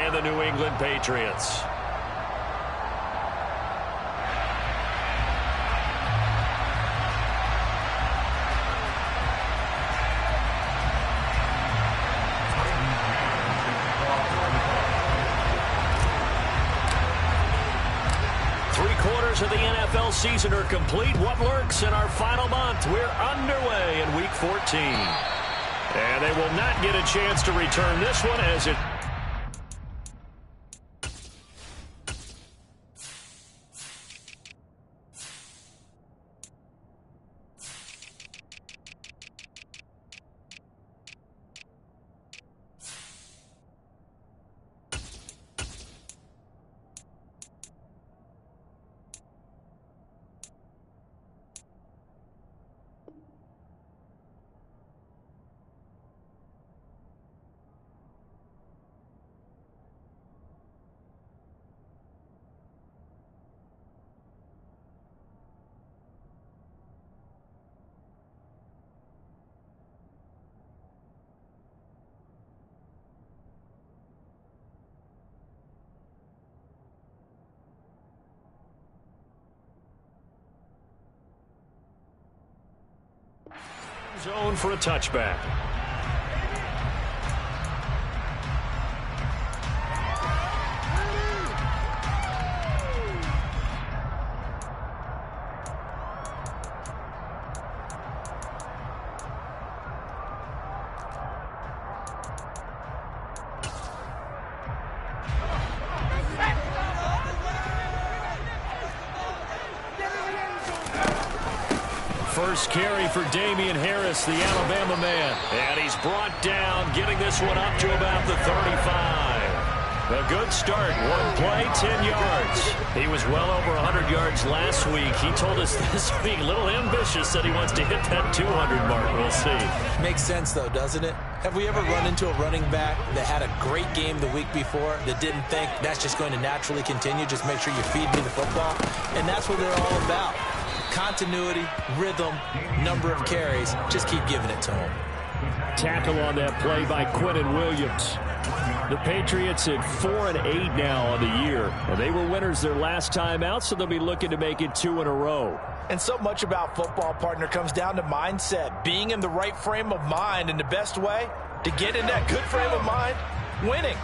and the New England Patriots. Of the NFL season are complete. What lurks in our final month? We're underway in Week 14. And they will not get a chance to return this one as it... Zone for a touchback. First carry for Damian Harris, the Alabama man. And he's brought down, getting this one up to about the 35. A good start. One play, 10 yards. He was well over 100 yards last week. He told us this week, a little ambitious, said he wants to hit that 200 mark. We'll see. Makes sense, though, doesn't it? Have we ever run into a running back that had a great game the week before that didn't think that's just going to naturally continue? Just make sure you feed me the football. And that's what they're all about. Continuity, rhythm, number of carries. Just keep giving it to him. Tackle on that play by Quinnen Williams. The Patriots at 4-8 now on the year. And they were winners their last time out, so they'll be looking to make it 2 in a row. And so much about football, partner, comes down to mindset. Being in the right frame of mind, and the best way to get in that good frame of mind, winning.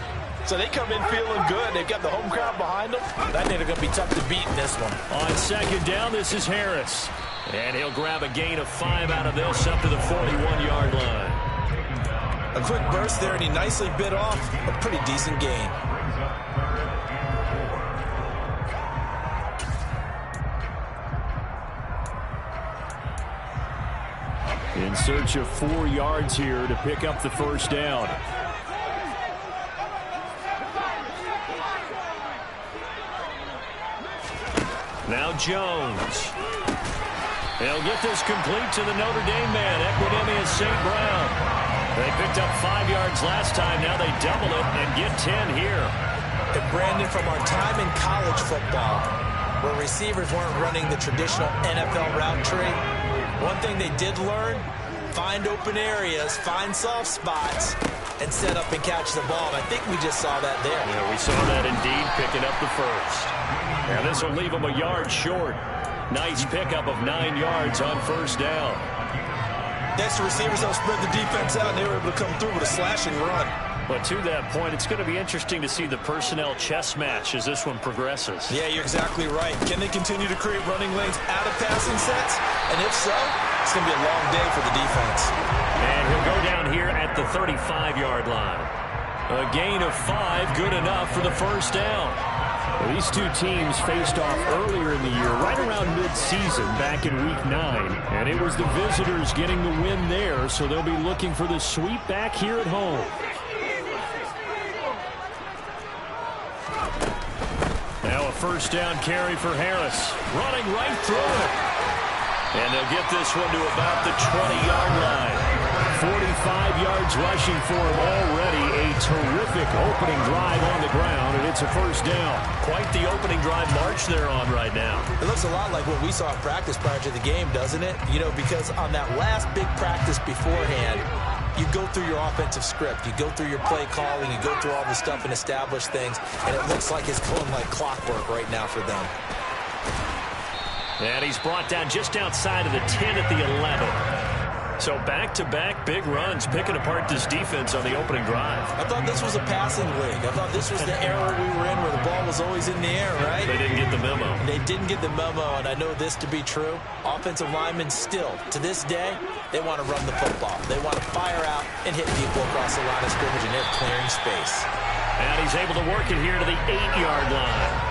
So they come in feeling good. They've got the home crowd behind them. I think they're going to be tough to beat in this one. On second down, this is Harris. And he'll grab a gain of 5 out of this up to the 41-yard line. A quick burst there, and he nicely bit off a pretty decent gain. In search of 4 yards here to pick up the first down. Now Jones. They'll get this complete to the Notre Dame man, Equanimeous St. Brown. They picked up 5 yards last time. Now they double it and get 10 here. And Brandon, from our time in college football, where receivers weren't running the traditional NFL route tree, one thing they did learn, find open areas, find soft spots, and set up and catch the ball. And I think we just saw that there. Yeah, we saw that indeed, picking up the first. Now this will leave them a yard short. Nice pickup of 9 yards on first down. Next, the receivers don't spread the defense out, and they were able to come through with a slashing run. But to that point, it's going to be interesting to see the personnel chess match as this one progresses. Yeah, you're exactly right. Can they continue to create running lanes out of passing sets? And if so, it's going to be a long day for the defense. And he'll go down here at the 35-yard line. A gain of 5, good enough for the first down. Well, these two teams faced off earlier in the year, right around mid-season, back in Week 9. And it was the visitors getting the win there, so they'll be looking for the sweep back here at home. Now a first down carry for Harris. Running right through it. And they'll get this one to about the 20-yard line. 45 yards rushing for him already. A terrific opening drive on the ground, and it's a first down. Quite the opening drive march they're on right now. It looks a lot like what we saw in practice prior to the game, doesn't it? You know, because on that last big practice beforehand, you go through your offensive script. You go through your play calling. You go through all the stuff and establish things. And it looks like it's going like clockwork right now for them. And he's brought down just outside of the 10 at the 11. So back-to-back big runs, picking apart this defense on the opening drive. I thought this was a passing league. I thought this was the era we were in where the ball was always in the air, right? They didn't get the memo. They didn't get the memo, and I know this to be true. Offensive linemen still, to this day, they want to run the football. They want to fire out and hit people across the line of scrimmage, and they're clearing space. And he's able to work it here to the 8-yard line.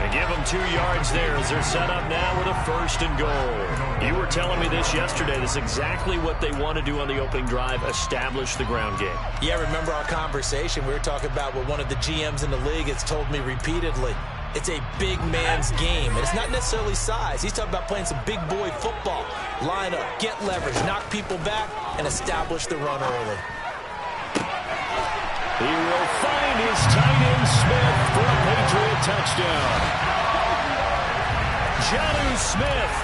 And give them 2 yards there as they're set up now with a 1st and goal. You were telling me this yesterday. This is exactly what they want to do on the opening drive, establish the ground game. Yeah, remember our conversation? We were talking about what one of the GMs in the league has told me repeatedly. It's a big man's game. And it's not necessarily size. He's talking about playing some big boy football. Line up, get leverage, knock people back, and establish the run early. He will find his tight end Smith for a Patriot touchdown. Jonnu Smith,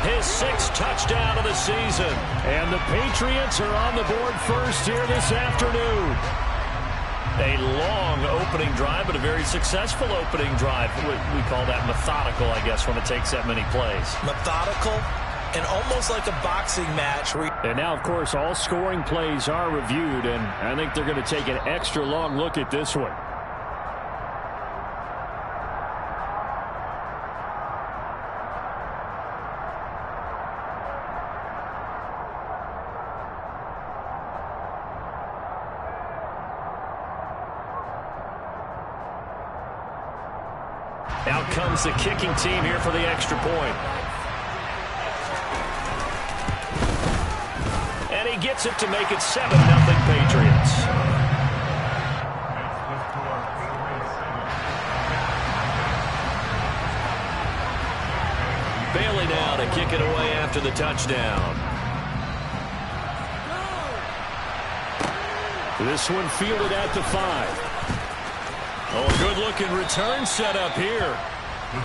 his 6th touchdown of the season. And the Patriots are on the board first here this afternoon. A long opening drive, but a very successful opening drive. We call that methodical, I guess, when it takes that many plays. Methodical and almost like a boxing match. And now, of course, all scoring plays are reviewed, and I think they're going to take an extra long look at this one. Out comes the kicking team here for the extra point. And he gets it to make it 7-0 Patriots. Bailey now to kick it away after the touchdown. This one fielded at the 5. Oh, good-looking return set up here.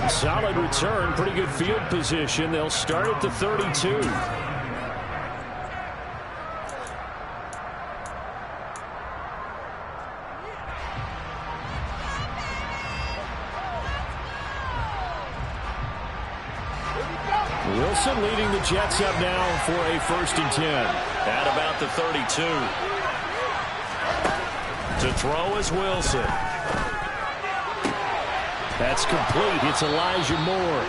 Solid return, pretty good field position. They'll start at the 32. Wilson leading the Jets up now for a 1st and 10. At about the 32. To throw is Wilson. That's complete. It's Elijah Moore.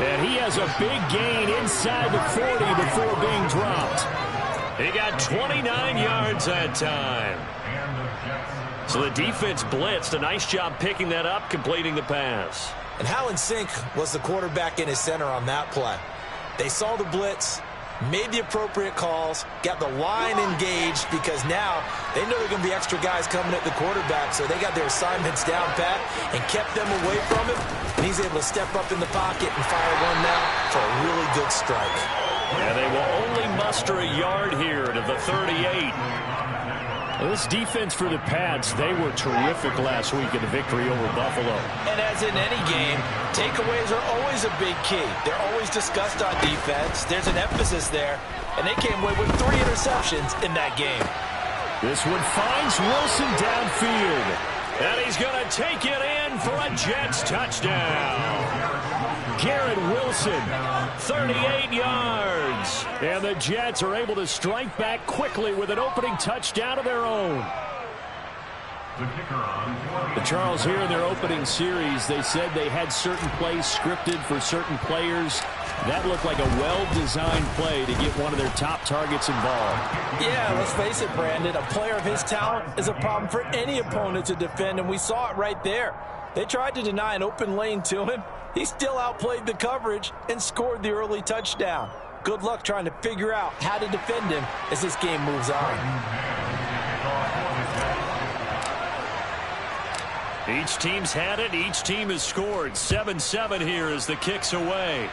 And he has a big gain inside the 40 before being dropped. He got 29 yards that time. So the defense blitzed. A nice job picking that up, completing the pass. And how in sync was the quarterback in his center on that play? They saw the blitz, made the appropriate calls, got the line engaged because now they know there are going to be extra guys coming at the quarterback, so they got their assignments down pat and kept them away from him. And he's able to step up in the pocket and fire one now for a really good strike. And they will only muster a yard here to the 38. Well, this defense for the Pats, they were terrific last week in the victory over Buffalo. And as in any game, takeaways are always a big key. They're always discussed on defense. There's an emphasis there, and they came away with 3 interceptions in that game. This one finds Wilson downfield. And he's going to take it in for a Jets touchdown. Garrett Wilson, 38 yards. And the Jets are able to strike back quickly with an opening touchdown of their own. The Charles, here in their opening series, they said they had certain plays scripted for certain players. That looked like a well-designed play to get one of their top targets involved. Yeah, let's face it, Brandon. A player of his talent is a problem for any opponent to defend, and we saw it right there. They tried to deny an open lane to him. He still outplayed the coverage and scored the early touchdown. Good luck trying to figure out how to defend him as this game moves on. Each team's had it. Each team has scored. 7-7 here as the kick's away.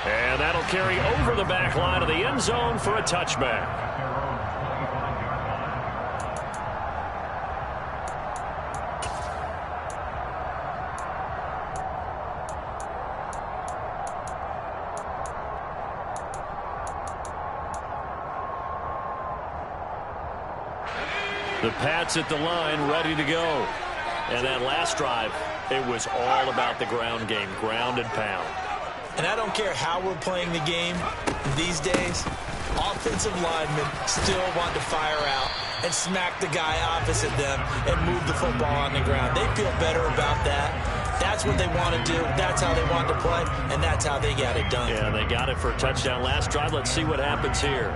And that'll carry over the back line of the end zone for a touchback. The Pats at the line, ready to go. And that last drive, it was all about the ground game, ground and pound. And I don't care how we're playing the game these days, offensive linemen still want to fire out and smack the guy opposite them and move the football on the ground. They feel better about that. That's what they want to do. That's how they want to play, and that's how they got it done. Yeah, they got it for a touchdown last drive. Let's see what happens here.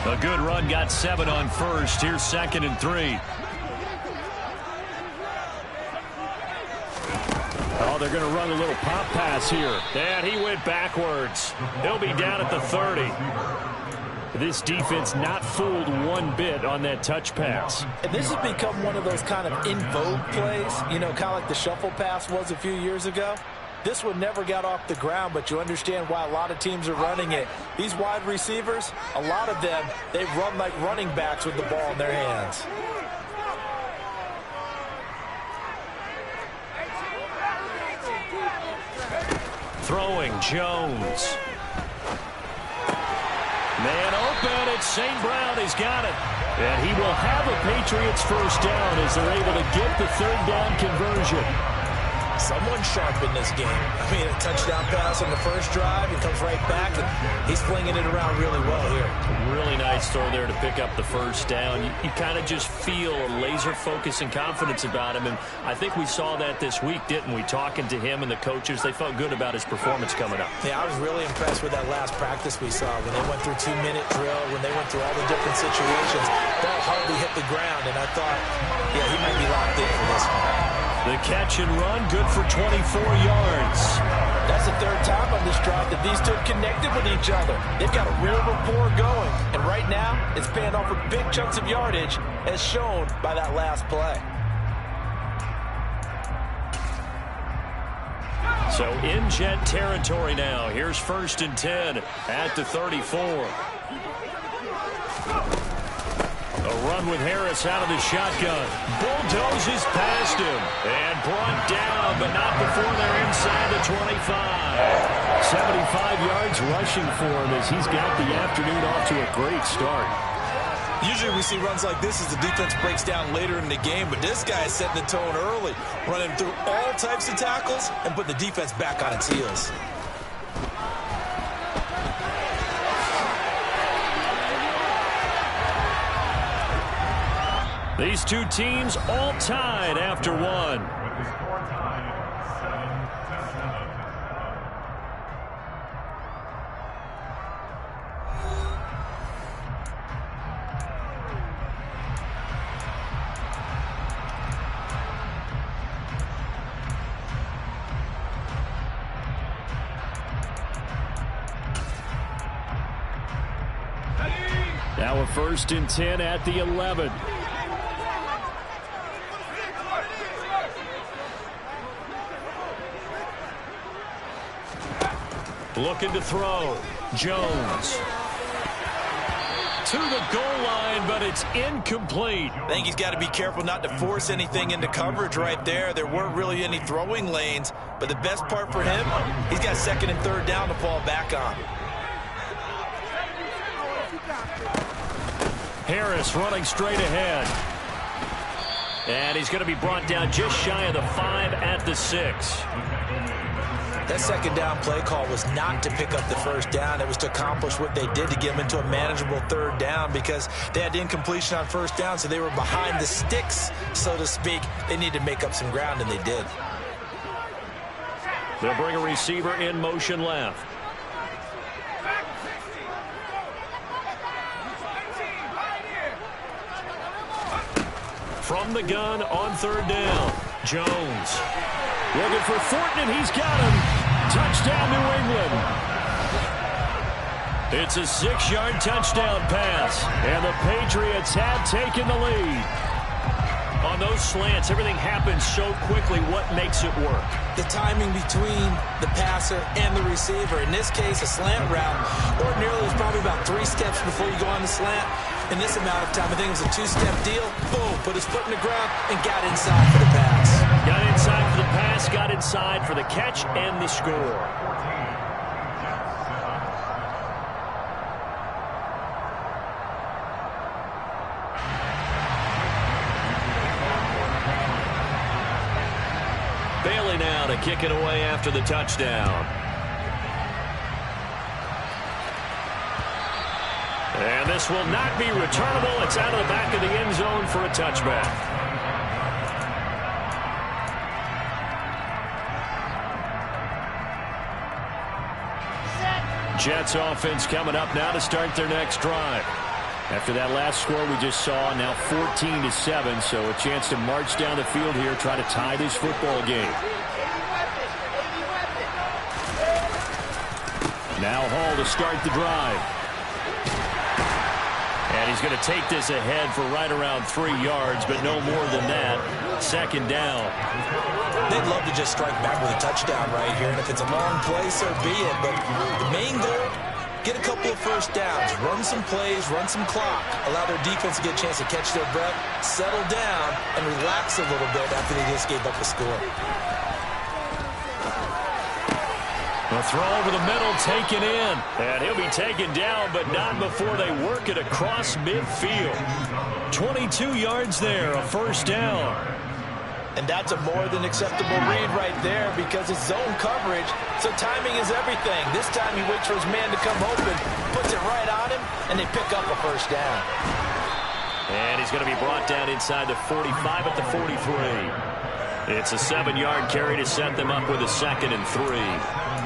A good run, got 7 on first. Here's 2nd and 3. Oh, they're going to run a little pop pass here. And he went backwards. He'll be down at the 30. This defense not fooled one bit on that touch pass. And this has become one of those kind of in vogue plays, you know, kind of like the shuffle pass was a few years ago. This one never got off the ground, but you understand why a lot of teams are running it. These wide receivers, a lot of them, they run like running backs with the ball in their hands. Throwing, Jones. Man open, it's St. Brown. He's got it. And he will have a Patriots first down as they're able to get the 3rd down conversion. Someone sharp in this game. I mean, a touchdown pass on the first drive. He comes right back, and he's flinging it around really well here. Really nice throw there to pick up the first down. You kind of just feel a laser focus and confidence about him, and I think we saw that this week, didn't we? Talking to him and the coaches, they felt good about his performance coming up. Yeah, I was really impressed with that last practice we saw when they went through 2-minute drill, when they went through all the different situations. Ball hardly hit the ground, and I thought, yeah, he might be locked in for this one. The catch and run, good for 24 yards. That's the 3rd time on this drive that these two have connected with each other. They've got a real rapport going. And right now, it's paying off with big chunks of yardage, as shown by that last play. So in Jet territory now. Here's 1st and 10 at the 34. A run with Harris out of the shotgun. Bulldozes past him. And brought down, but not before they're inside the 25. 75 yards rushing for him as he's got the afternoon off to a great start. Usually we see runs like this as the defense breaks down later in the game, but this guy is setting the tone early, running through all types of tackles and putting the defense back on its heels. These two teams all tied after one. Now a 1st and 10 at the 11. Looking to throw. Jones. To the goal line, but it's incomplete. I think he's got to be careful not to force anything into coverage right there. There weren't really any throwing lanes, but the best part for him, he's got 2nd and 3rd down to fall back on. Harris running straight ahead. And he's going to be brought down just shy of the 5 at the 6. That 2nd down play call was not to pick up the 1st down. It was to accomplish what they did to get them into a manageable 3rd down because they had incompletion on 1st down, so they were behind the sticks, so to speak. They needed to make up some ground, and they did. They'll bring a receiver in motion left. From the gun on 3rd down. Jones. Looking for Thornton, and he's got him. Touchdown, New England. It's a 6-yard touchdown pass, and the Patriots have taken the lead. On those slants, everything happens so quickly. What makes it work? The timing between the passer and the receiver. In this case, a slant route. Ordinarily, it's probably about 3 steps before you go on the slant. In this amount of time, I think it was a 2-step deal. Boom, put his foot in the ground and got inside for the pass. Got inside for the pass, got inside for the catch and the score. now to kick it away after the touchdown. And this will not be returnable. It's out of the back of the end zone for a touchback. Jets offense coming up now to start their next drive. After that last score we just saw, now 14-7, so a chance to march down the field here, try to tie this football game. Now Hall to start the drive. And he's going to take this ahead for right around 3 yards, but no more than that. Second down. They'd love to just strike back with a touchdown right here, and if it's a long play, so be it. But the main goal, get a couple of first downs, run some plays, run some clock, allow their defense to get a chance to catch their breath, settle down, and relax a little bit after they just gave up a score. A throw over the middle, taken in. And he'll be taken down, but not before they work it across midfield. 22 yards there, a first down. And that's a more than acceptable read right there because it's zone coverage, so timing is everything. This time he waits for his man to come open, puts it right on him, and they pick up a first down. And he's going to be brought down inside the 45 at the 43. It's a 7-yard carry to set them up with a 2nd and 3.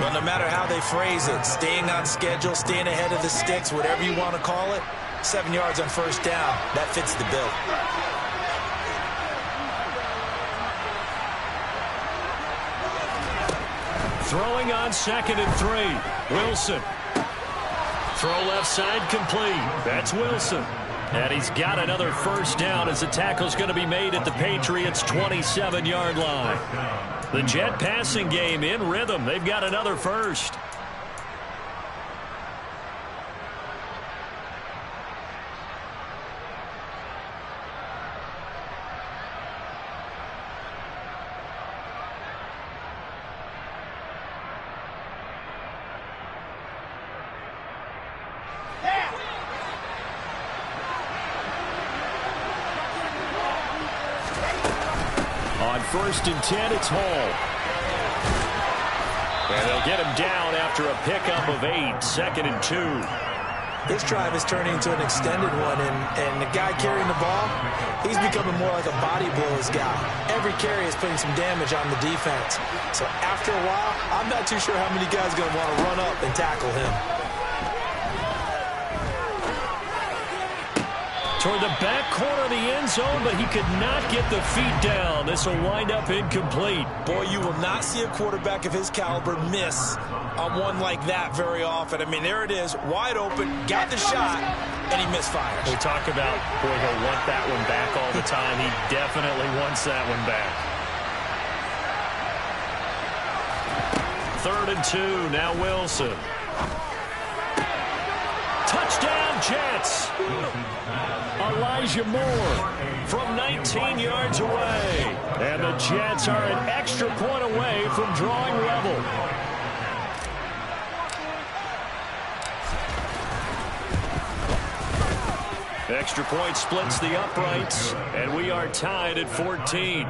Well, no matter how they phrase it, staying on schedule, staying ahead of the sticks, whatever you want to call it, 7 yards on first down, that fits the bill. Throwing on 2nd and 3. Wilson. Throw left side complete. That's Wilson. And he's got another first down as the tackle's going to be made at the Patriots' 27-yard line. The Jet passing game in rhythm. They've got another first. On 1st and 10, it's Hall. And they'll get him down after a pickup of 8, 2nd and 2. This drive is turning into an extended one, and the guy carrying the ball, he's becoming more like a body blows guy. Every carry is putting some damage on the defense. So after a while, I'm not too sure how many guys are going to want to run up and tackle him. Toward the back corner of the end zone, but he could not get the feet down. This will wind up incomplete. Boy, you will not see a quarterback of his caliber miss on one like that very often. I mean, there it is, wide open, got the shot, and he misfires. We talk about, boy, he'll want that one back all the time. He definitely wants that one back. 3rd and 2, now Wilson. Touchdown, Jets. Elijah Moore from 19 yards away. And the Jets are an extra point away from drawing level. Extra point splits the uprights, and we are tied at 14.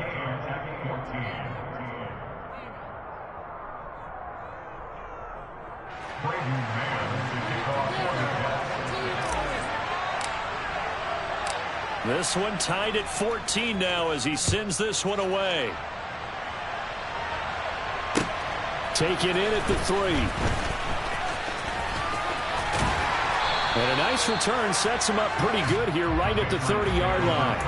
This one tied at 14 now as he sends this one away. Taken in at the 3. And a nice return sets him up pretty good here right at the 30-yard line.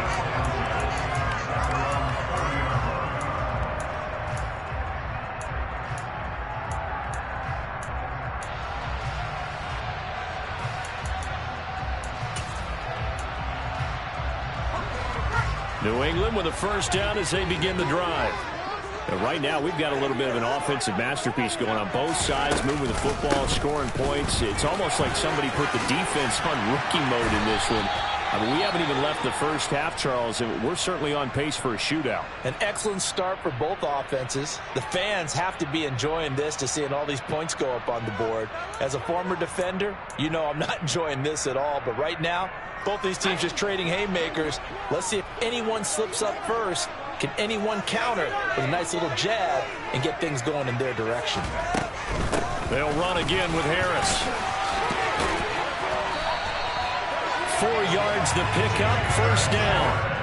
New England with a first down as they begin the drive. And right now, we've got a little bit of an offensive masterpiece going on both sides, moving the football, scoring points. It's almost like somebody put the defense on rookie mode in this one. I mean, we haven't even left the first half, Charles, and we're certainly on pace for a shootout. An excellent start for both offenses. The fans have to be enjoying this to seeing all these points go up on the board. As a former defender, you know I'm not enjoying this at all, but right now, both these teams just trading haymakers. Let's see if anyone slips up first Can anyone counter with a nice little jab and get things going in their direction? They'll run again with Harris. 4 yards to pick up, first down.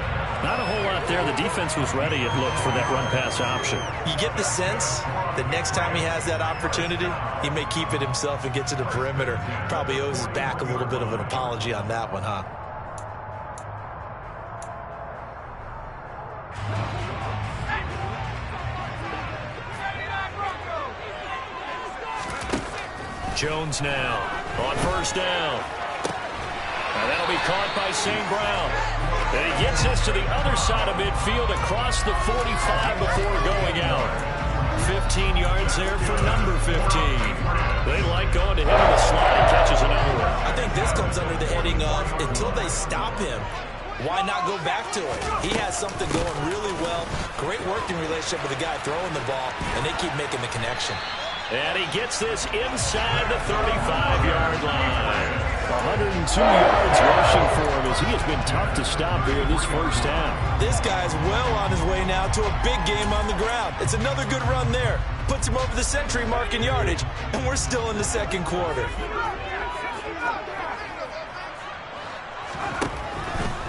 Not a whole lot there. The defense was ready, it looked, for that run-pass option. You get the sense that next time he has that opportunity, he may keep it himself and get to the perimeter. Probably owes his back a little bit of an apology on that one, huh? Jones now on first down. And that'll be caught by St. Brown. And he gets this to the other side of midfield across the 45 before going out. 15 yards there for number 15. They like going to him in the slot and catches another one. I think this comes under the heading of, until they stop him, why not go back to it? He has something going really well. Great working relationship with the guy throwing the ball, and they keep making the connection. And he gets this inside the 35-yard line. 102 yards rushing for him as he has been tough to stop here in this first half. This guy's well on his way now to a big game on the ground. It's another good run there. Puts him over the century mark in yardage, and we're still in the second quarter.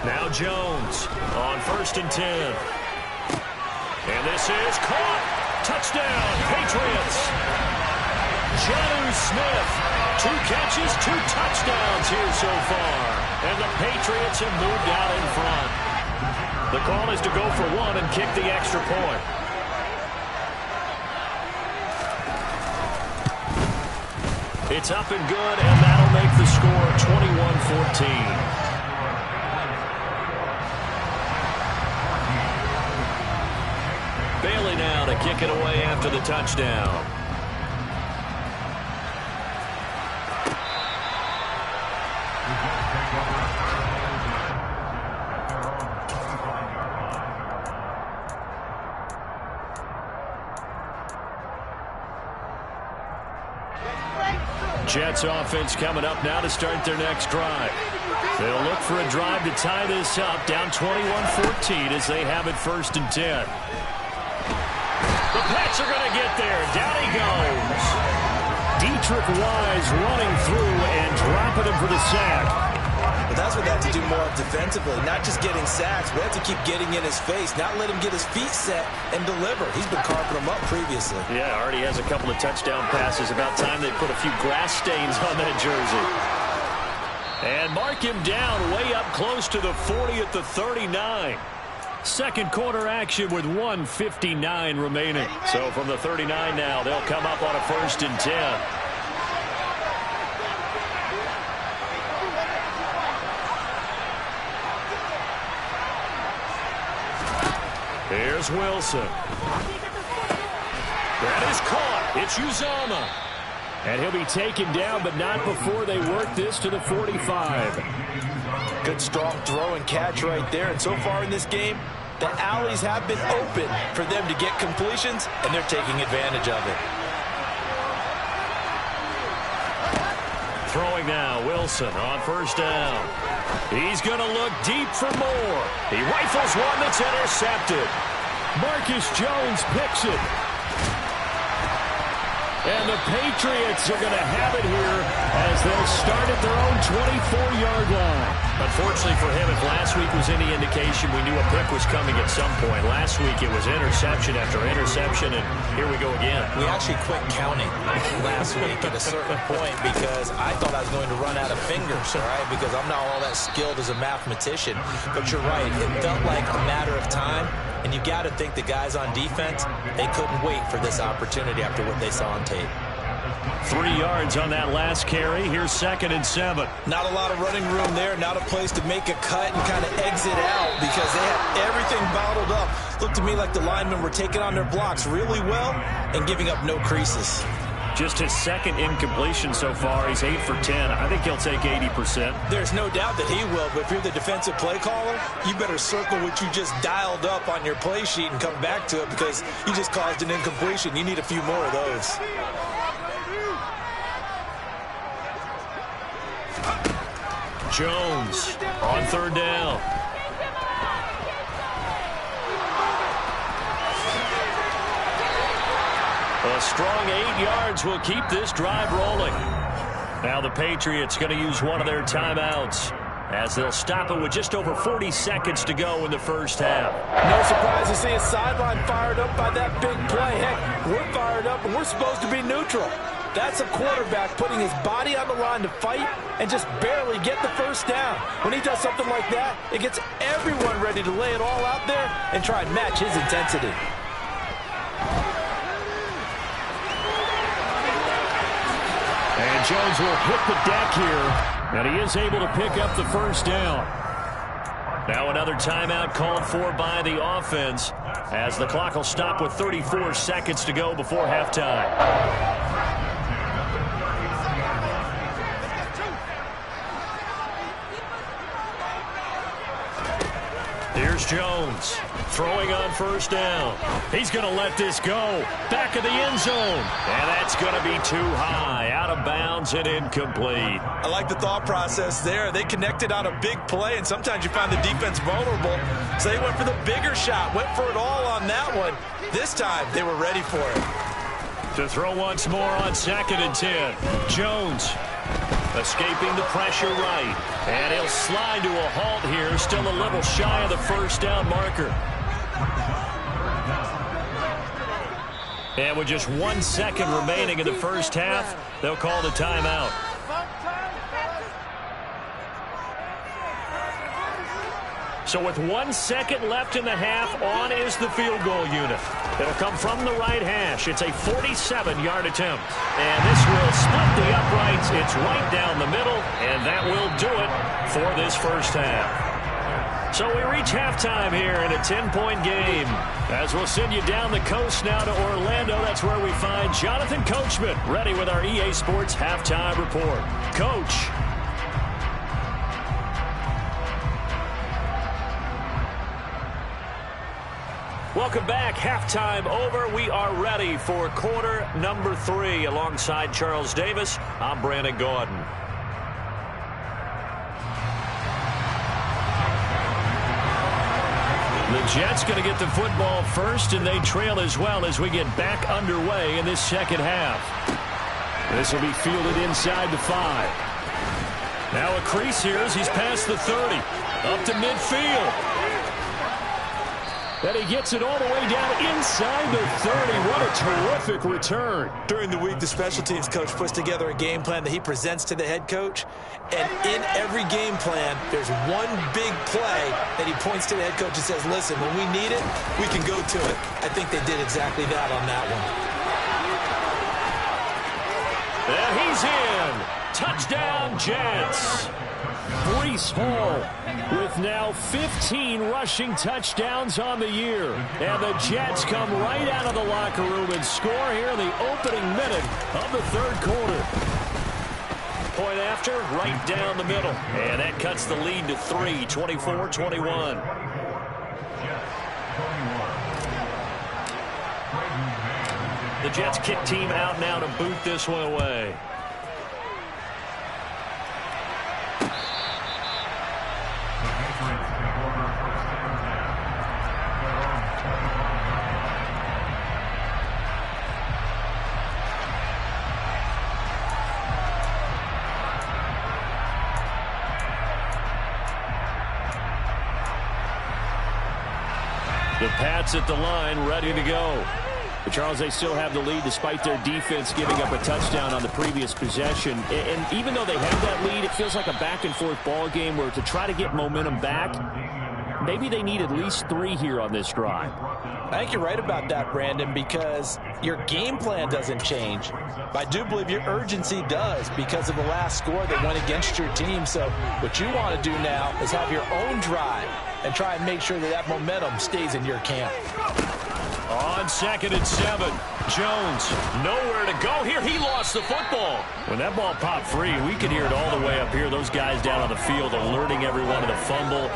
Now Jones on 1st and 10. And this is caught. Touchdown, Patriots. Jonnu Smith, 2 catches, 2 touchdowns here so far. And the Patriots have moved out in front. The call is to go for 1 and kick the extra point. It's up and good, and that'll make the score 21-14. Bailey now to kick it away after the touchdown. Jets offense coming up now to start their next drive. They'll look for a drive to tie this up, down 21-14 as they have it 1st and 10. The Pats are going to get there. Down he goes. Deatrich Wise running through and dropping him for the sack. But that's what they have to do more of defensively. Not just getting sacks, but they have to keep getting in his face. Not let him get his feet set and deliver. He's been carving them up previously. Yeah, already has a couple of touchdown passes. About time they put a few grass stains on that jersey. And mark him down way up close to the 40 at the 39. Second quarter action with 1:59 remaining. So from the 39 now, they'll come up on a 1st and 10. Here's Wilson. That is caught. It's Uzomah. And he'll be taken down, but not before they work this to the 45. Good strong throw and catch right there. And so far in this game, the alleys have been open for them to get completions, and they're taking advantage of it. Throwing now, Wilson on 1st down. He's going to look deep for more. He rifles one that's intercepted. Marcus Jones picks it. And the Patriots are going to have it here as they'll start at their own 24-yard line. Unfortunately for him, if last week was any indication, we knew a pick was coming at some point. Last week it was interception after interception, and here we go again. We actually quit counting last week at a certain point because I thought I was going to run out of fingers, all right, because I'm not all that skilled as a mathematician. But you're right, it felt like a matter of time, and you got to think the guys on defense, they couldn't wait for this opportunity after what they saw on tape. 3 yards on that last carry. Here's 2nd and 7. Not a lot of running room there. Not a place to make a cut and kind of exit out because they had everything bottled up. Looked to me like the linemen were taking on their blocks really well and giving up no creases. Just his 2nd incompletion so far. He's 8 for 10. I think he'll take 80%. There's no doubt that he will, but if you're the defensive play caller, you better circle what you just dialed up on your play sheet and come back to it because you just caused an incompletion. You need a few more of those. Jones on 3rd down. A strong 8 yards will keep this drive rolling. Now the Patriots going to use one of their timeouts, as they'll stop it with just over 40 seconds to go in the first half. No surprise to see a sideline fired up by that big play. Heck, we're fired up, and we're supposed to be neutral. That's a quarterback putting his body on the line to fight and just barely get the first down. When he does something like that, it gets everyone ready to lay it all out there and try and match his intensity. And Jones will hit the deck here, and he is able to pick up the first down. Now another timeout called for by the offense, as the clock will stop with 34 seconds to go before halftime. Here's Jones throwing on first down. He's going to let this go. Back of the end zone. And that's going to be too high. Out of bounds and incomplete. I like the thought process there. They connected on a big play, and sometimes you find the defense vulnerable. So they went for the bigger shot, went for it all on that one. This time, they were ready for it. To throw once more on 2nd and 10. Jones escaping the pressure right. And he'll slide to a halt here, still a little shy of the first down marker. And with just 1 second remaining in the first half, they'll call the timeout. So with 1 second left in the half, on is the field goal unit. It'll come from the right hash. It's a 47-yard attempt. And this will split the uprights. It's right down the middle, and that will do it for this first half. So we reach halftime here in a 10-point game. As we'll send you down the coast now to Orlando, that's where we find Jonathan Coachman, ready with our EA Sports Halftime Report. Coach. Welcome back. Halftime over. We are ready for quarter number 3. Alongside Charles Davis, I'm Brandon Gaudin. The Jets going to get the football first, and they trail as well as we get back underway in this second half. This will be fielded inside the 5. Now a crease here as he's past the 30. Up to midfield. And he gets it all the way down inside the 30. What a terrific return. During the week, the special teams coach puts together a game plan that he presents to the head coach. And in every game plan, there's one big play that he points to the head coach and says, listen, when we need it, we can go to it. I think they did exactly that on that one. And he's in. Touchdown, Jets. Breece Hall with now 15 rushing touchdowns on the year. And the Jets come right out of the locker room and score here in the opening minute of the third quarter. Point after, right down the middle. And that cuts the lead to 3, 24-21. The Jets kick team out now to boot this one away. The Pats at the line, ready to go. But Charles, they still have the lead despite their defense giving up a touchdown on the previous possession. And even though they have that lead, it feels like a back-and-forth ball game where to try to get momentum back, maybe they need at least 3 here on this drive. I think you're right about that, Brandon, because your game plan doesn't change. But I do believe your urgency does because of the last score that went against your team. So what you want to do now is have your own drive and try and make sure that that momentum stays in your camp. On 2nd and 7, Jones nowhere to go here. He lost the football. When that ball popped free, we could hear it all the way up here. Those guys down on the field alerting everyone of the fumble.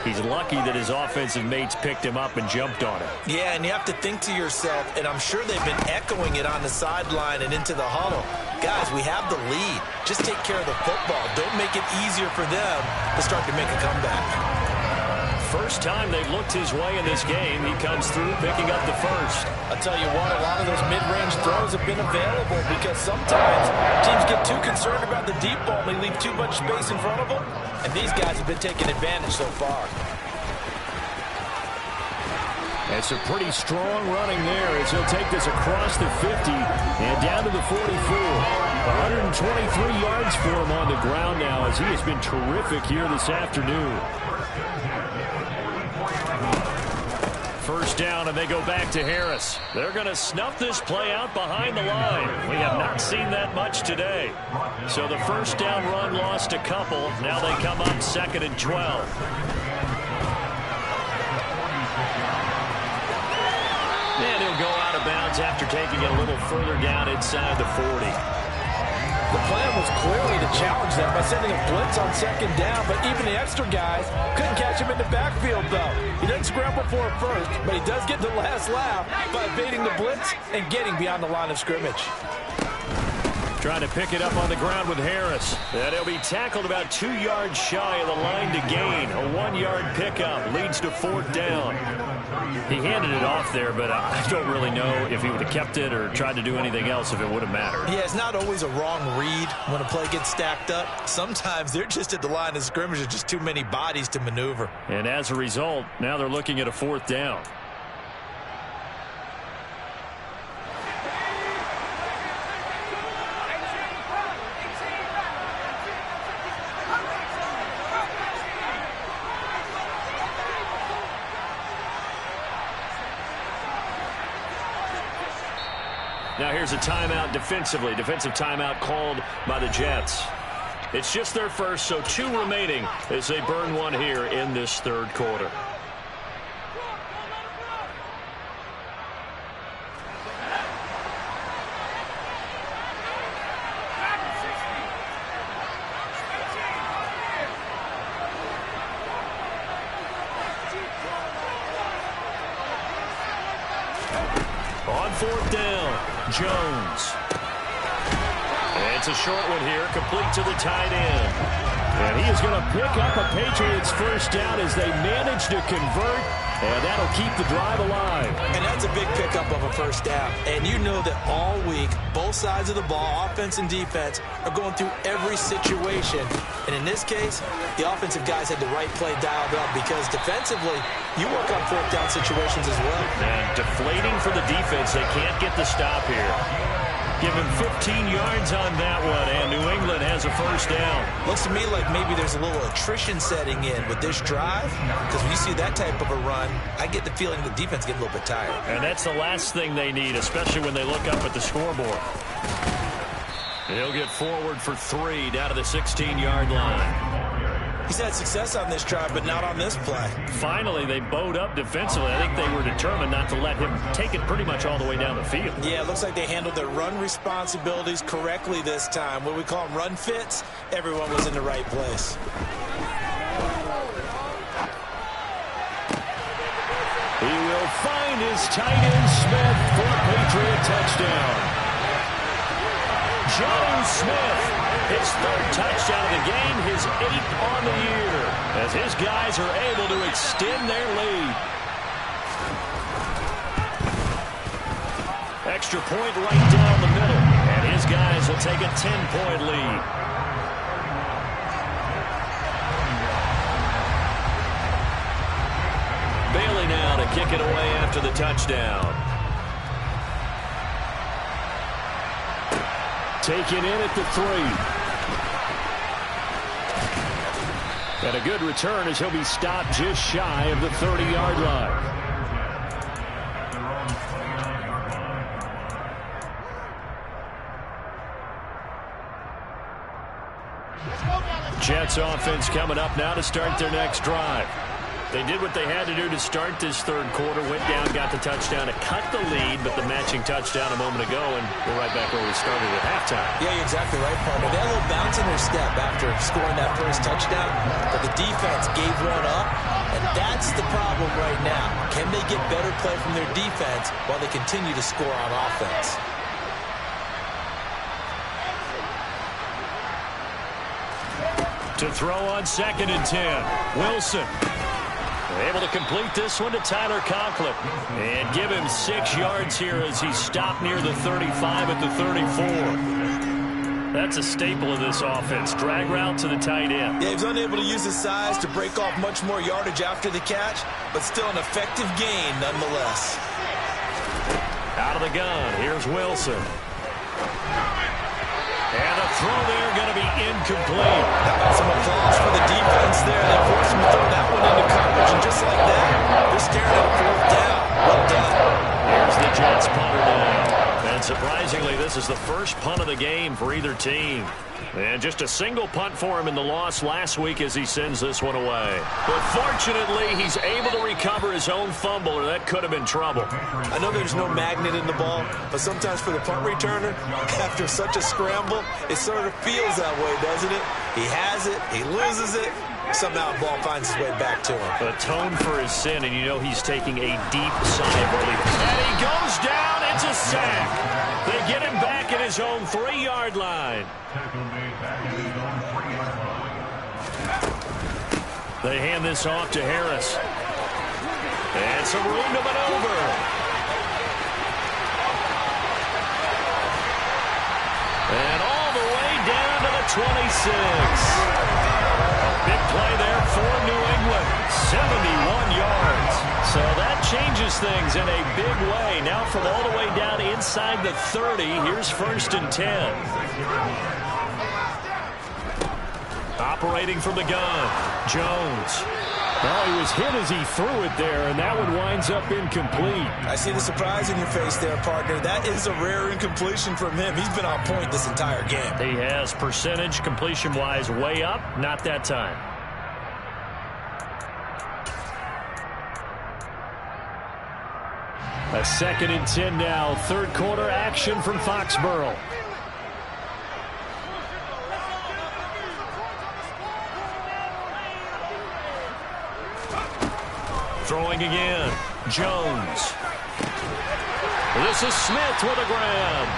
He's lucky that his offensive mates picked him up and jumped on him. Yeah, and you have to think to yourself, and I'm sure they've been echoing it on the sideline and into the huddle. Guys, we have the lead. Just take care of the football. Don't make it easier for them to start to make a comeback. first time they've looked his way in this game, he comes through picking up the first. I'll tell you what, a lot of those mid-range throws have been available because sometimes teams get too concerned about the deep ball and they leave too much space in front of them, and these guys have been taking advantage so far. It's a pretty strong running there as he'll take this across the 50 and down to the 44. 123 yards for him on the ground now as he has been terrific here this afternoon. First down, and they go back to Harris. They're going to snuff this play out behind the line. We have not seen that much today. So the first down run lost a couple. Now they come up 2nd and 12. And he'll go out of bounds after taking it a little further down inside the 40. The plan was clearly to challenge them by sending a blitz on 2nd down, but even the extra guys couldn't catch him in the backfield, though. He doesn't scramble for it first, but he does get the last laugh by evading the blitz and getting beyond the line of scrimmage. Trying to pick it up on the ground with Harris. And he'll be tackled about 2 yards shy of the line to gain. A 1-yard pickup leads to 4th down. He handed it off there, but I don't really know if he would have kept it or tried to do anything else if it would have mattered. Yeah, it's not always a wrong read when a play gets stacked up. Sometimes they're just at the line of scrimmage. There's just too many bodies to maneuver. And as a result, now they're looking at a 4th down. Now here's a timeout defensively. Defensive timeout called by the Jets. It's just their first, so 2 remaining as they burn one here in this 3rd quarter. On 4th down, Jones. It's a short one here, complete to the tight end. And he is going to pick up a Patriots first down as they manage to convert, and that'll keep the drive alive. And that's a big pickup of a first down. And you know that all week, both sides of the ball, offense and defense, are going through every situation. And in this case, the offensive guys had the right play dialed up because defensively, you work on 4th down situations as well. And deflating for the defense. They can't get the stop here. Give him 15 yards on that one, and New England has a first down. Looks to me like maybe there's a little attrition setting in with this drive, because when you see that type of a run, I get the feeling the defense get a little bit tired. And that's the last thing they need, especially when they look up at the scoreboard. He'll get forward for 3 down to the 16-yard line. He's had success on this drive, but not on this play. Finally, they bowed up defensively. I think they were determined not to let him take it pretty much all the way down the field. Yeah, it looks like they handled their run responsibilities correctly this time. What we call them run fits, everyone was in the right place. He will find his tight end Smith for a Patriot touchdown. John Smith, his 3rd touchdown of the game, his 8th on the year, as his guys are able to extend their lead. Extra point right down the middle, and his guys will take a 10-point lead. Bailey now to kick it away after the touchdown. Taken in at the 3. And a good return as he'll be stopped just shy of the 30-yard line. Jets offense coming up now to start their next drive. They did what they had to do to start this 3rd quarter, went down, got the touchdown to cut the lead, but the matching touchdown a moment ago, and we're right back where we started at halftime. Yeah, you're exactly right, partner. They had a little bounce in their step after scoring that first touchdown, but the defense gave one up, and that's the problem right now. Can they get better play from their defense while they continue to score on offense? To throw on 2nd and 10, Wilson. Able to complete this one to Tyler Conklin. And give him 6 yards here as he stopped near the 35 at the 34. That's a staple of this offense. Drag route to the tight end. Yeah, he was unable to use his size to break off much more yardage after the catch, but still an effective gain nonetheless. Out of the gun, here's Wilson. And the throw there going to be incomplete. How about some applause for the defense there? They forced him to throw that one into coverage, and just like that, they're staring at a 4th down. Well done. Here's the Jets punter now. And surprisingly, this is the first punt of the game for either team. And just a single punt for him in the loss last week as he sends this one away. But fortunately, he's able to recover his own fumble, or that could have been trouble. I know there's no magnet in the ball, but sometimes for the punt returner, after such a scramble, it sort of feels that way, doesn't it? He has it, he loses it, somehow the ball finds its way back to him. Atone for his sin, and you know he's taking a deep sigh of relief. And he goes down. It's a sack. They get him back at his own 3-yard line. They hand this off to Harris. And some room to maneuver. And all the way down to the 26. Big play there for New England. 71 yards. So that changes things in a big way. Now from all the way down inside the 30, here's 1st and 10. Operating from the gun, Jones. Well, he was hit as he threw it there, and that one winds up incomplete. I see the surprise in your face there, partner. That is a rare incompletion from him. He's been on point this entire game. He has percentage completion-wise way up, not that time. A 2nd and 10 now. 3rd quarter action from Foxborough. Throwing again. Jones. This is Smith with a grab.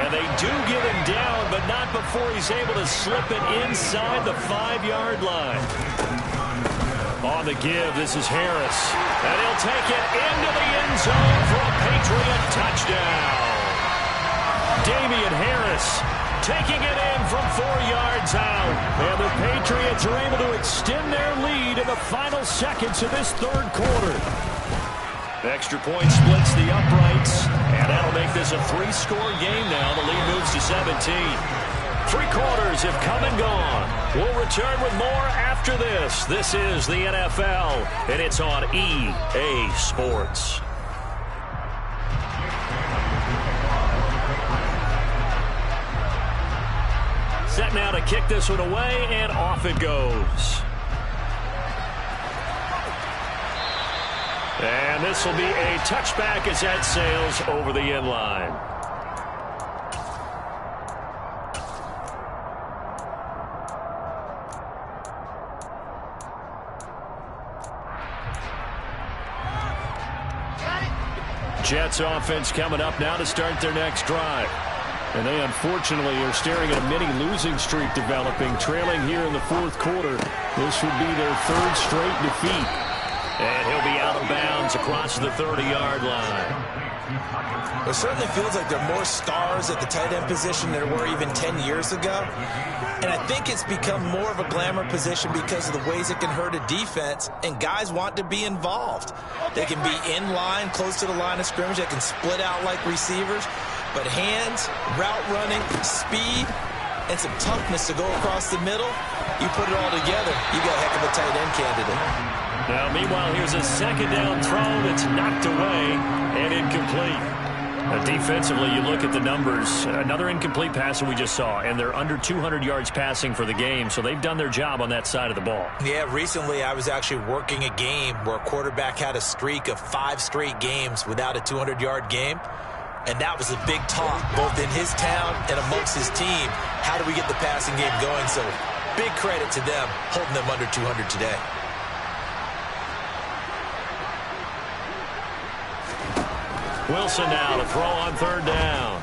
And they do get him down, but not before he's able to slip it inside the 5-yard line. On the give, this is Harris. And he'll take it into the end zone for a Patriot touchdown. Damian Harris taking it in from 4 yards out. And the Patriots are able to extend their lead in the final seconds of this 3rd quarter. Extra point splits the uprights. And that'll make this a 3-score game now. The lead moves to 17. 3 quarters have come and gone. We'll return with more after this. This is the NFL, and it's on EA Sports. Set now to kick this one away, and off it goes. And this will be a touchback as that sails over the end line. Jets offense coming up now to start their next drive. And they unfortunately are staring at a mini losing streak developing, trailing here in the 4th quarter. This would be their 3rd straight defeat. And he'll be out of bounds across the 30-yard line. It certainly feels like there are more stars at the tight end position than there were even 10 years ago. And I think it's become more of a glamour position because of the ways it can hurt a defense, and guys want to be involved. They can be in line, close to the line of scrimmage. They can split out like receivers. But hands, route running, speed, and some toughness to go across the middle, you put it all together, you got a heck of a tight end candidate. Now, meanwhile, here's a 2nd down throw that's knocked away and incomplete. Defensively, you look at the numbers. Another incomplete pass that we just saw, and they're under 200 yards passing for the game, so they've done their job on that side of the ball. Yeah, recently I was actually working a game where a quarterback had a streak of 5 straight games without a 200-yard game, and that was a big talk, both in his town and amongst his team. How do we get the passing game going? So big credit to them, holding them under 200 today. Wilson now to throw on 3rd down.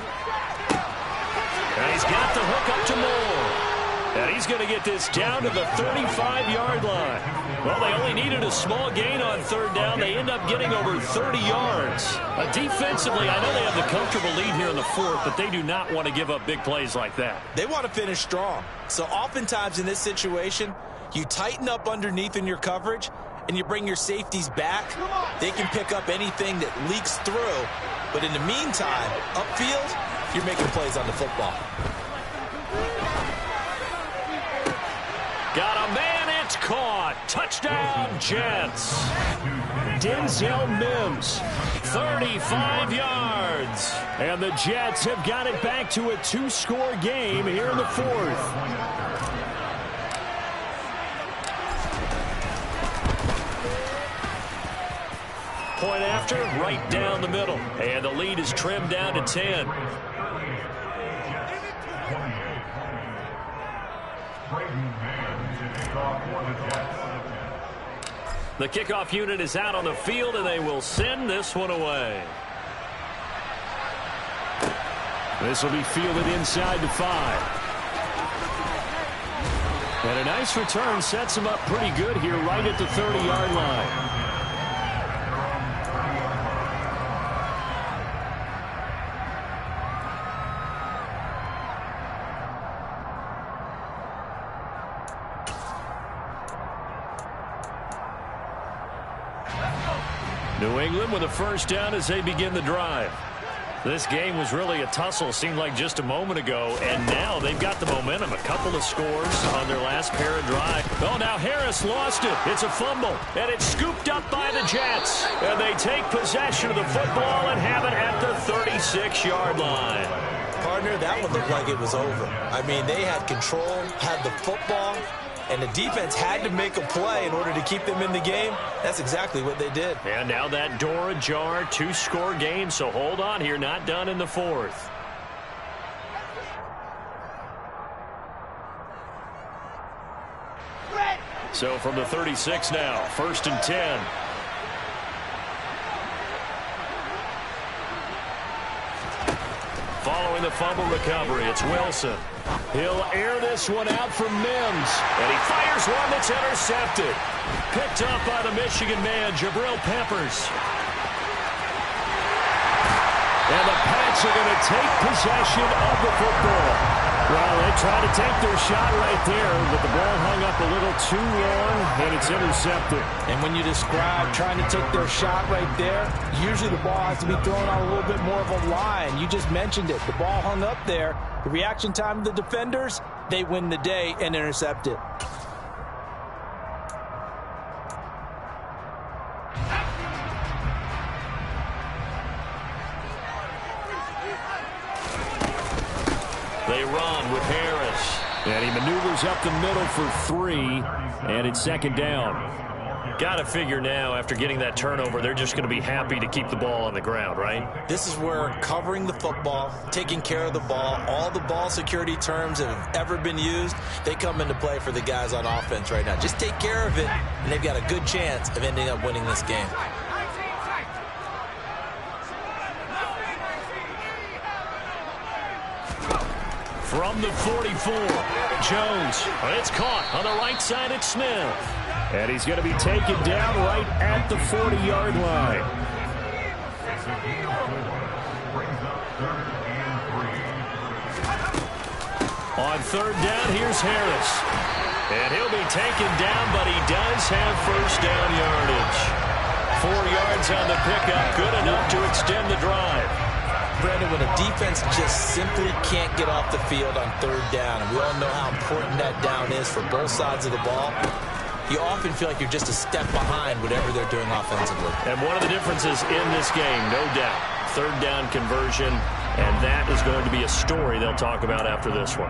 And he's got the hook up to Moore. And he's going to get this down to the 35-yard line. Well, they only needed a small gain on third down. They end up getting over 30 yards. Defensively, I know they have the comfortable lead here in the fourth, but they do not want to give up big plays like that. They want to finish strong. So oftentimes in this situation, you tighten up underneath in your coverage, and you bring your safeties back. They can pick up anything that leaks through. But in the meantime, upfield, you're making plays on the football. Got a man, it's caught. Touchdown, Jets. Denzel Mims, 35 yards. And the Jets have got it back to a 2-score game here in the fourth. Point after, right down the middle. And the lead is trimmed down to 10. The kickoff unit is out on the field, and they will send this one away. This will be fielded inside the 5. And a nice return sets them up pretty good here right at the 30-yard line. New England with a first down as they begin the drive. This game was really a tussle, seemed like just a moment ago, and now they've got the momentum. A couple of scores on their last pair of drives. Oh, now Harris lost it. It's a fumble, and it's scooped up by the Jets. And they take possession of the football and have it at the 36-yard line. Partner, that one looked like it was over. I mean, they had control, had the football, and the defense had to make a play in order to keep them in the game. That's exactly what they did. And now that door ajar, 2-score game, so hold on here, not done in the fourth. So from the 36 now, 1st and 10. Following the fumble recovery, it's Wilson. He'll air this one out from Mims. And he fires one that's intercepted. Picked up by the Michigan man, Jabril Peppers. And the Pats are going to take possession of the football. Well, they try to take their shot right there, but the ball hung up a little too long, and it's intercepted. And when you describe trying to take their shot right there, usually the ball has to be thrown on a little bit more of a line. You just mentioned it. The ball hung up there. The reaction time of the defenders, they win the day and intercept it. They run with Harris. And he maneuvers up the middle for 3, and it's 2nd down. Got to figure now, after getting that turnover, they're just going to be happy to keep the ball on the ground, right? This is where covering the football, taking care of the ball, all the ball security terms that have ever been used, they come into play for the guys on offense right now. Just take care of it, and they've got a good chance of ending up winning this game. From the 44, Jones. It's caught on the right side at Smith. And he's going to be taken down right at the 40-yard line. On 3rd down, here's Harris. And he'll be taken down, but he does have first down yardage. 4 yards on the pickup, good enough to extend the drive. Brandon, when a defense just simply can't get off the field on 3rd down, and we all know how important that down is for both sides of the ball, you often feel like you're just a step behind whatever they're doing offensively. And one of the differences in this game, no doubt, 3rd down conversion, and that is going to be a story they'll talk about after this one.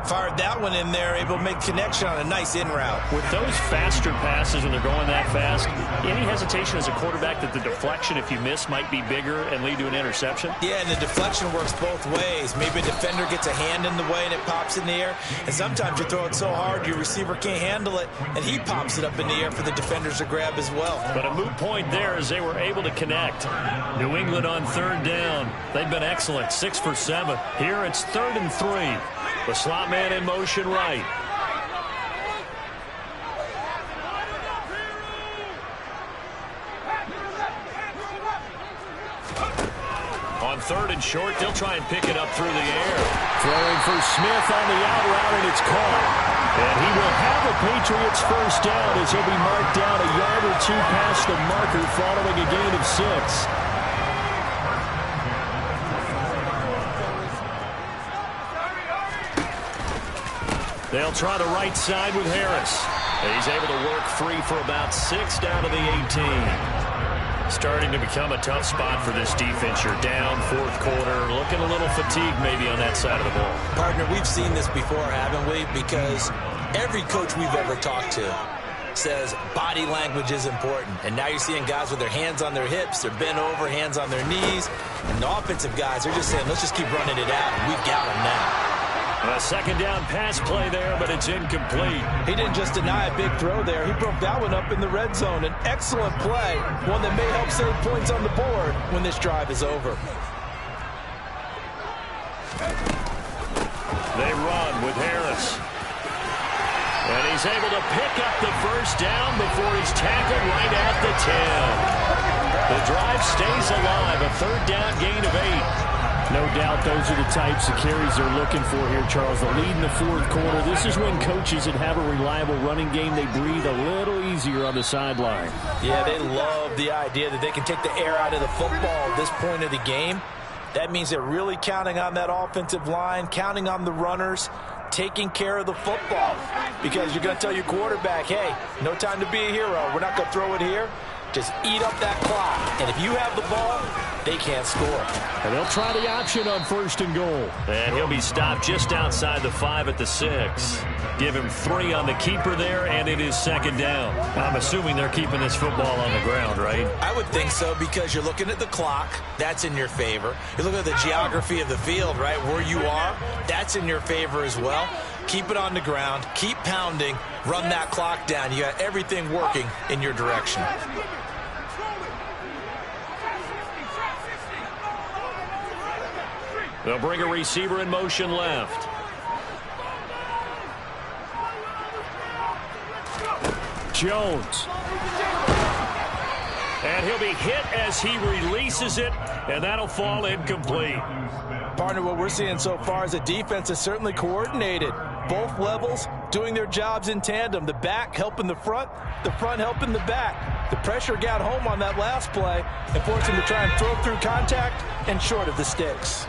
Fired that one in there, able to make connection on a nice in route. With those faster passes when they're going that fast, any hesitation as a quarterback that the deflection, if you miss, might be bigger and lead to an interception? Yeah, and the deflection works both ways. Maybe a defender gets a hand in the way and it pops in the air. And sometimes you throw it so hard your receiver can't handle it, and he pops it up in the air for the defenders to grab as well. But a moot point there as they were able to connect. New England on 3rd down. They've been excellent, 6 for 7. Here it's 3rd and 3. The slot man in motion right. 3rd and short. They'll try and pick it up through the air. Throwing for Smith on the out route, and it's caught. And he will have a Patriots first down as he'll be marked down a yard or two past the marker following a gain of 6. They'll try the right side with Harris. He's able to work free for about 6 down to the 18. Starting to become a tough spot for this defense. You're down 4th quarter, looking a little fatigued maybe on that side of the ball. Partner, we've seen this before, haven't we? Because every coach we've ever talked to says body language is important. And now you're seeing guys with their hands on their hips, they're bent over, hands on their knees. And the offensive guys, they're just saying, let's just keep running it out, and we've got them now. A 2nd down pass play there, but it's incomplete. He didn't just deny a big throw there. He broke that one up in the red zone. An excellent play, one that may help save points on the board when this drive is over. They run with Harris. And he's able to pick up the first down before he's tackled right at the 10. The drive stays alive, a 3rd down gain of 8. No doubt those are the types of carries they're looking for here, Charles. The lead in the 4th quarter. This is when coaches that have a reliable running game, they breathe a little easier on the sideline. Yeah, they love the idea that they can take the air out of the football at this point of the game. That means they're really counting on that offensive line, counting on the runners, taking care of the football. Because you're going to tell your quarterback, hey, no time to be a hero. We're not going to throw it here. Just eat up that clock. And if you have the ball, they can't score. And they'll try the option on 1st and goal. And he'll be stopped just outside the 5 at the 6. Give him 3 on the keeper there, and it is 2nd down. I'm assuming they're keeping this football on the ground, right? I would think so, because you're looking at the clock. That's in your favor. You're looking at the geography of the field, right, where you are. That's in your favor as well. Keep it on the ground. Keep pounding. Run that clock down. You got everything working in your direction. They'll bring a receiver in motion left. Jones. And he'll be hit as he releases it, and that'll fall incomplete. Partner, what we're seeing so far is the defense is certainly coordinated. Both levels doing their jobs in tandem. The back helping the front helping the back. The pressure got home on that last play and forced him to try and throw through contact and short of the sticks.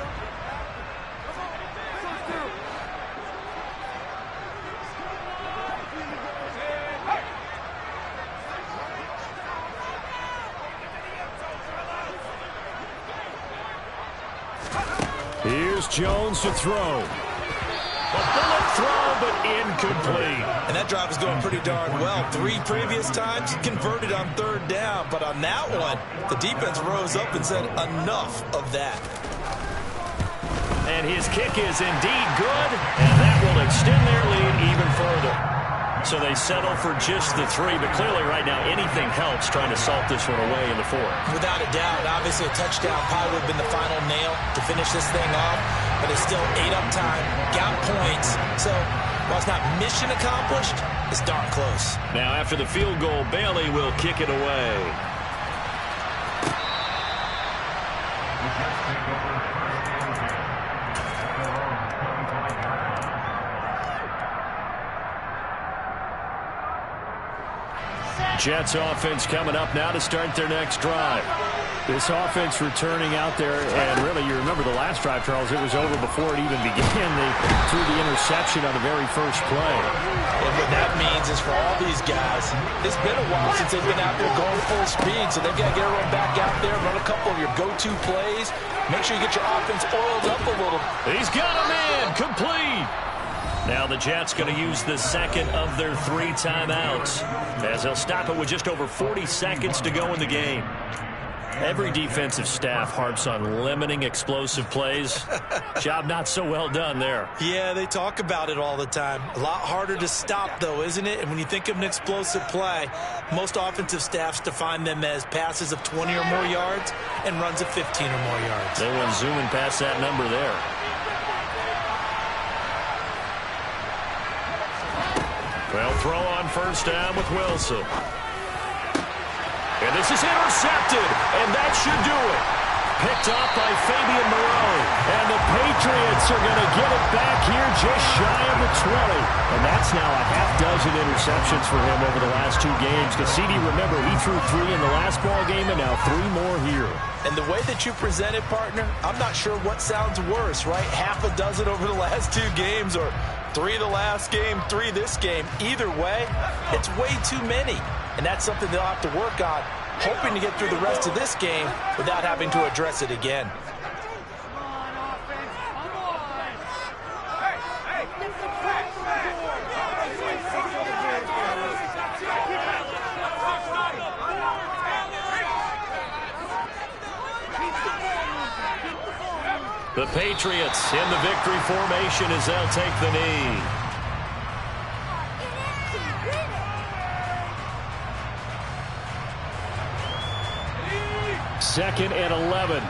Here's Jones to throw. A bullet throw, but incomplete. And that drive is going pretty darn well. 3 previous times, converted on 3rd down. But on that one, the defense rose up and said, enough of that. And his kick is indeed good, and that will extend their lead even further. So they settle for just the 3, but clearly right now anything helps trying to salt this one away in the 4th. Without a doubt, obviously a touchdown probably would have been the final nail to finish this thing off, but it's still 8 up time, got points. So while it's not mission accomplished, it's darn close. Now after the field goal, Bailey will kick it away. Jets offense coming up now to start their next drive. This offense returning out there, and really, you remember the last drive, Charles, it was over before it even began. They threw the interception on the very first play. And what that means is for all these guys, it's been a while since they've been out there going full speed, so they've got to get everyone back out there, run a couple of your go-to plays, make sure you get your offense oiled up a little. He's got a man, complete. Now the Jets going to use the 2nd of their 3 timeouts as they'll stop it with just over 40 seconds to go in the game. Every defensive staff harps on limiting explosive plays. Job not so well done there. Yeah, they talk about it all the time. A lot harder to stop, though, isn't it? And when you think of an explosive play, most offensive staffs define them as passes of 20 or more yards and runs of 15 or more yards. They went zooming past that number there. Well, throw on 1st down with Wilson. And this is intercepted, and that should do it. picked off by Fabian Moreau. And the Patriots are going to get it back here just shy of the 20. And that's now a half dozen interceptions for him over the last 2 games. Because CD, remember, he threw 3 in the last ball game and now 3 more here. And the way that you present it, partner, I'm not sure what sounds worse, right? Half a dozen over the last 2 games or 3 the last game, 3 this game. Either way, it's way too many. And that's something they'll have to work on, hoping to get through the rest of this game without having to address it again. The Patriots in the victory formation as they'll take the knee. Second and 11.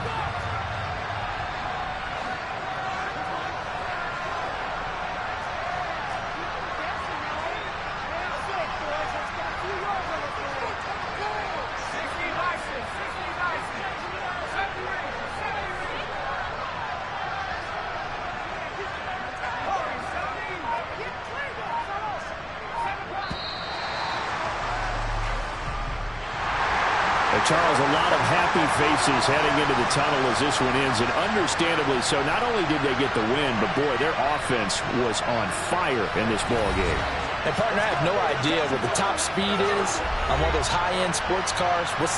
Charles, a lot of happy faces heading into the tunnel as this one ends, and understandably so. Not only did they get the win, but boy, their offense was on fire in this ball game. And partner, I have no idea what the top speed is on one of those high-end sports cars. What's the